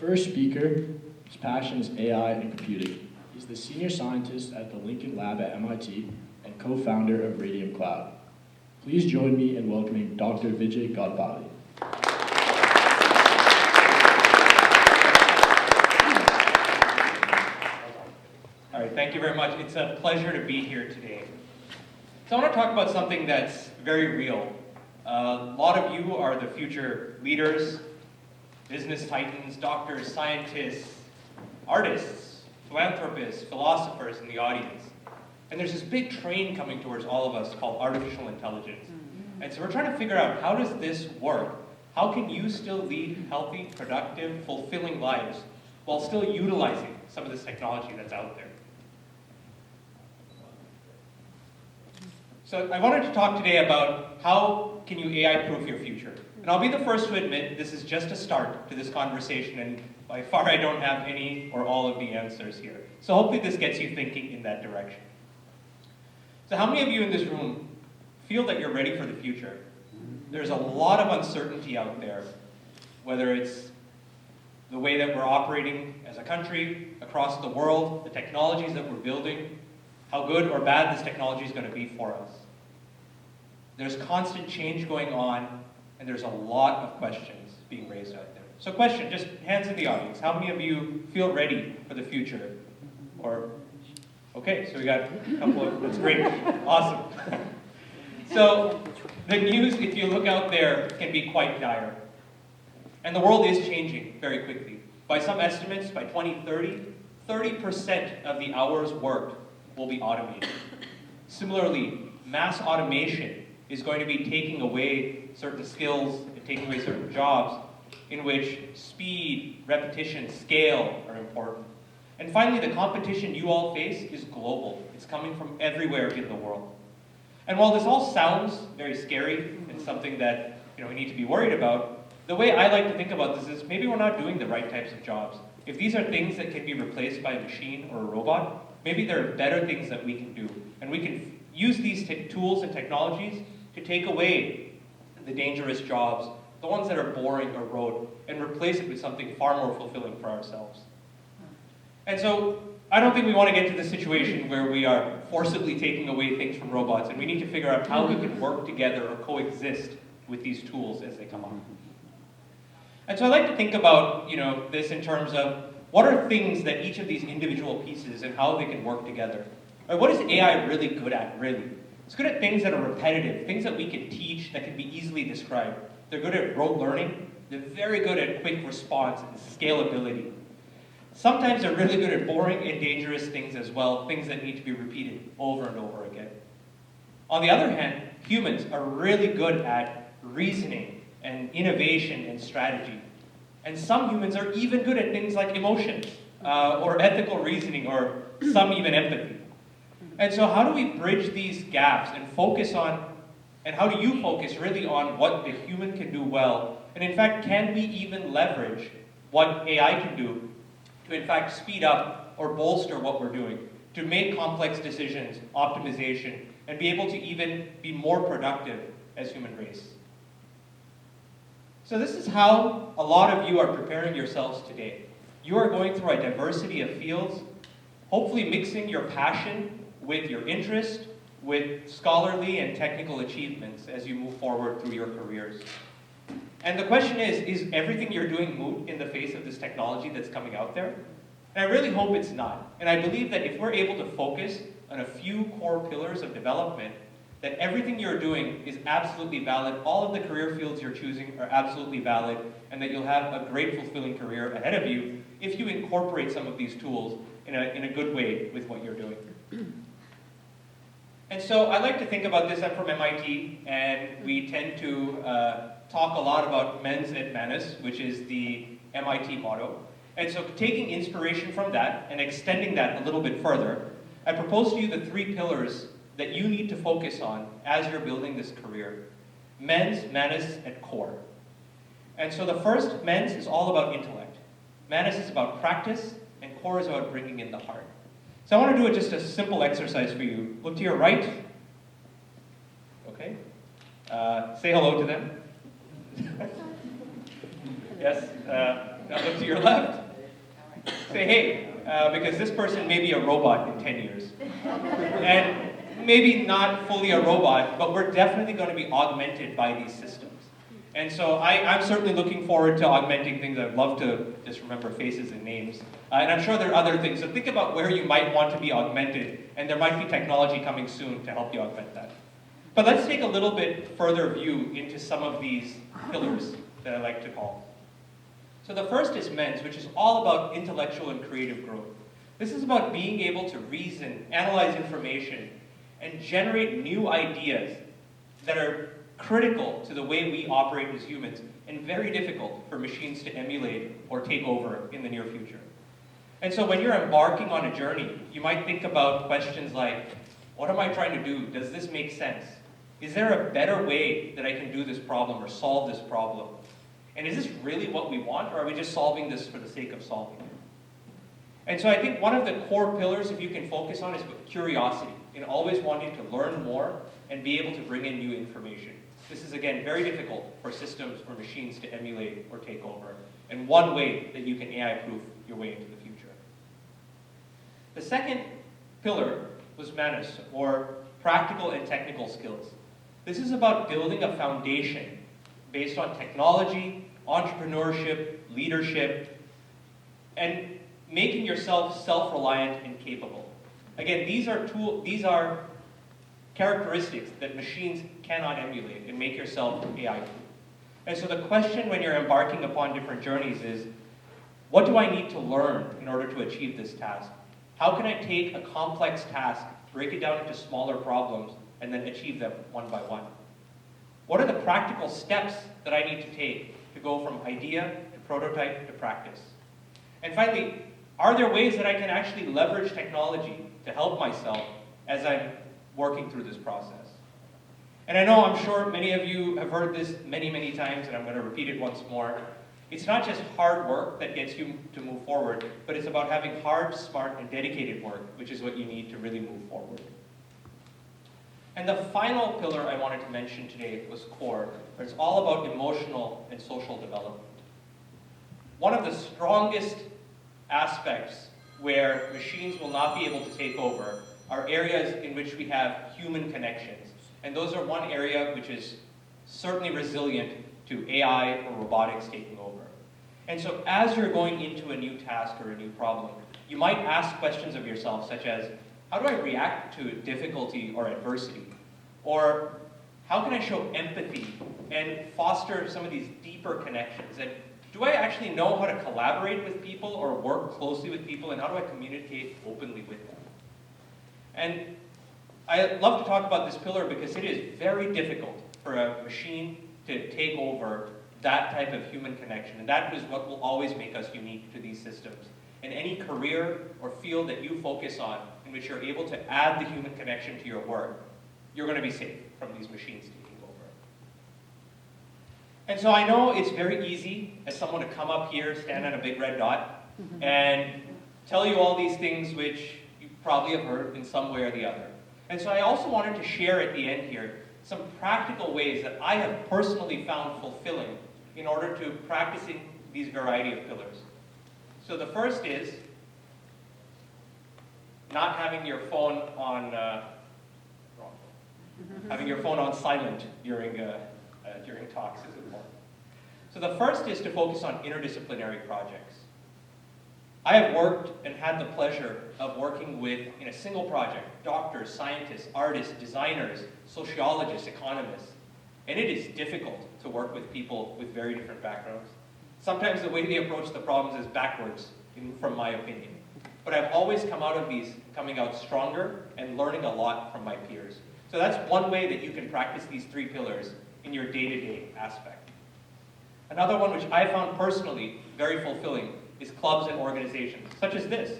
first speaker, his passion is AI and computing. He's the senior scientist at the Lincoln Lab at MIT and co-founder of Radium Cloud. Please join me in welcoming Dr. Vijay Gadepally. All right, thank you very much. It's a pleasure to be here today. So I want to talk about something that's very real. A lot of you are the future leaders, business titans, doctors, scientists, artists, philanthropists, philosophers in the audience. And there's this big train coming towards all of us called artificial intelligence. And so we're trying to figure out, how does this work? How can you still lead healthy, productive, fulfilling lives while still utilizing some of this technology that's out there? So I wanted to talk today about how can you AI-proof your future. And I'll be the first to admit this is just a start to this conversation, and by far I don't have any or all of the answers here. So hopefully this gets you thinking in that direction. So how many of you in this room feel that you're ready for the future? There's a lot of uncertainty out there, whether it's the way that we're operating as a country, across the world, the technologies that we're building, how good or bad this technology is going to be for us. There's constant change going on, and there's a lot of questions being raised out there. So question, just hands in the audience. How many of you feel ready for the future? Or, okay, so we got a couple of, that's great, awesome. So the news, if you look out there, can be quite dire. And the world is changing very quickly. By some estimates, by 2030, 30% of the hours worked will be automated. Similarly, mass automation is going to be taking away certain skills and taking away certain jobs in which speed, repetition, scale are important. And finally, the competition you all face is global. It's coming from everywhere in the world. And while this all sounds very scary and something that we need to be worried about, the way I like to think about this is maybe we're not doing the right types of jobs. If these are things that can be replaced by a machine or a robot, maybe there are better things that we can do. And we can use these tools and technologies to take away the dangerous jobs, the ones that are boring or rote, and replace it with something far more fulfilling for ourselves. And so I don't think we want to get to the situation where we are forcibly taking away things from robots, and we need to figure out how we can work together or coexist with these tools as they come up. And so I like to think about this in terms of what are things that each of these individual pieces and how they can work together. Or what is AI really good at, really? It's good at things that are repetitive, things that we can teach, that can be easily described. They're good at rote learning. They're very good at quick response and scalability. Sometimes they're really good at boring and dangerous things as well, things that need to be repeated over and over again. On the other hand, humans are really good at reasoning and innovation and strategy. And some humans are even good at things like emotions, or ethical reasoning, or some even empathy. And so how do we bridge these gaps and focus on, and how do you focus really on what the human can do well? And in fact, can we even leverage what AI can do to in fact speed up or bolster what we're doing, to make complex decisions, optimization, and be able to even be more productive as human race? So this is how a lot of you are preparing yourselves today. You are going through a diversity of fields, hopefully mixing your passion with your interest, with scholarly and technical achievements as you move forward through your careers. And the question is everything you're doing moot in the face of this technology that's coming out there? And I really hope it's not. And I believe that if we're able to focus on a few core pillars of development, that everything you're doing is absolutely valid, all of the career fields you're choosing are absolutely valid, and that you'll have a great, fulfilling career ahead of you if you incorporate some of these tools in a good way with what you're doing. And so I like to think about this. I'm from MIT, and we tend to talk a lot about mens et manus, which is the MIT motto. And so taking inspiration from that and extending that a little bit further, I propose to you the 3 pillars that you need to focus on as you're building this career. Mens, manus, and core. And so the first, mens, is all about intellect. Manus is about practice, and core is about bringing in the heart. So I want to do just a simple exercise for you. Look to your right. Okay. Say hello to them. Yes. Now look to your left. Say, hey, because this person may be a robot in 10 years. And maybe not fully a robot, but we're definitely going to be augmented by these systems. And so I'm certainly looking forward to augmenting things. I'd love to just remember faces and names. And I'm sure there are other things. So think about where you might want to be augmented, and there might be technology coming soon to help you augment that. But let's take a little bit further view into some of these pillars that I like to call. So the first is MENS, which is all about intellectual and creative growth. This is about being able to reason, analyze information, and generate new ideas that are critical to the way we operate as humans, and very difficult for machines to emulate or take over in the near future. And so when you're embarking on a journey, you might think about questions like, what am I trying to do? Does this make sense? Is there a better way that I can do this problem or solve this problem? And is this really what we want, or are we just solving this for the sake of solving it? And so I think one of the core pillars, if you can focus on, is curiosity, and always wanting to learn more and be able to bring in new information. This is, again, very difficult for systems or machines to emulate or take over, and one way that you can AI-proof your way into the future. The second pillar was manus, or practical and technical skills. This is about building a foundation based on technology, entrepreneurship, leadership, and making yourself self-reliant and capable. Again, these are characteristics that machines cannot emulate and make yourself AI-proof. And so the question when you're embarking upon different journeys is, what do I need to learn in order to achieve this task? How can I take a complex task, break it down into smaller problems, and then achieve them one by one? What are the practical steps that I need to take to go from idea to prototype to practice? And finally, are there ways that I can actually leverage technology to help myself as I'm working through this process? And I know, I'm sure many of you have heard this many, many times, and I'm going to repeat it once more. It's not just hard work that gets you to move forward, but it's about having hard, smart, and dedicated work, which is what you need to really move forward. And the final pillar I wanted to mention today was core, where it's all about emotional and social development. One of the strongest aspects where machines will not be able to take over are areas in which we have human connections. And those are one area which is certainly resilient to AI or robotics taking over. And so as you're going into a new task or a new problem, you might ask questions of yourself such as, how do I react to difficulty or adversity? Or how can I show empathy and foster some of these deeper connections? And do I actually know how to collaborate with people or work closely with people, and how do I communicate openly with them? And I love to talk about this pillar because it is very difficult for a machine to take over that type of human connection. And that is what will always make us unique to these systems. In any career or field that you focus on, in which you're able to add the human connection to your work, you're going to be safe from these machines taking over. And so I know it's very easy as someone to come up here, stand on a big red dot, and tell you all these things which you probably have heard in some way or the other. And so I also wanted to share at the end here some practical ways that I have personally found fulfilling in order to practicing these variety of pillars. So the first is not having your phone on having your phone on silent during talks is important. So the first is to focus on interdisciplinary projects. I have worked and had the pleasure of working with, in a single project, doctors, scientists, artists, designers, sociologists, economists. And it is difficult to work with people with very different backgrounds. Sometimes the way they approach the problems is backwards, from my opinion. But I've always come out of these coming out stronger and learning a lot from my peers. So that's one way that you can practice these three pillars in your day-to-day aspect. Another one which I found personally very fulfilling is clubs and organizations, such as this.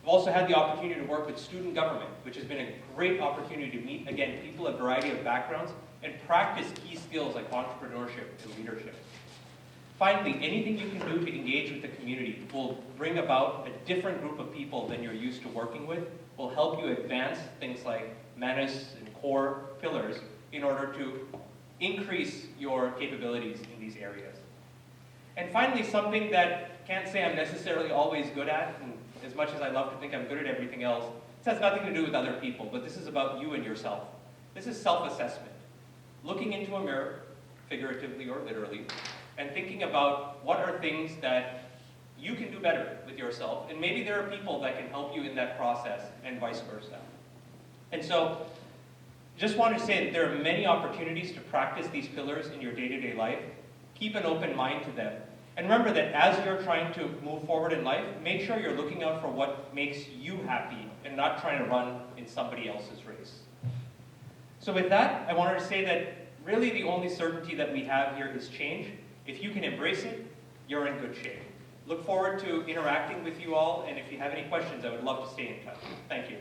I've also had the opportunity to work with student government, which has been a great opportunity to meet, again, people of a variety of backgrounds and practice key skills like entrepreneurship and leadership. Finally, anything you can do to engage with the community will bring about a different group of people than you're used to working with, will help you advance things like manus and core pillars in order to increase your capabilities in these areas. And finally, something that can't say I'm necessarily always good at, and as much as I love to think I'm good at everything else, this has nothing to do with other people, but this is about you and yourself. This is self-assessment. Looking into a mirror, figuratively or literally, and thinking about what are things that you can do better with yourself, and maybe there are people that can help you in that process, and vice versa. And so, just want to say that there are many opportunities to practice these pillars in your day-to-day life. Keep an open mind to them. And remember that as you're trying to move forward in life, make sure you're looking out for what makes you happy and not trying to run in somebody else's race. So with that, I wanted to say that really the only certainty that we have here is change. If you can embrace it, you're in good shape. Look forward to interacting with you all, and if you have any questions, I would love to stay in touch. Thank you.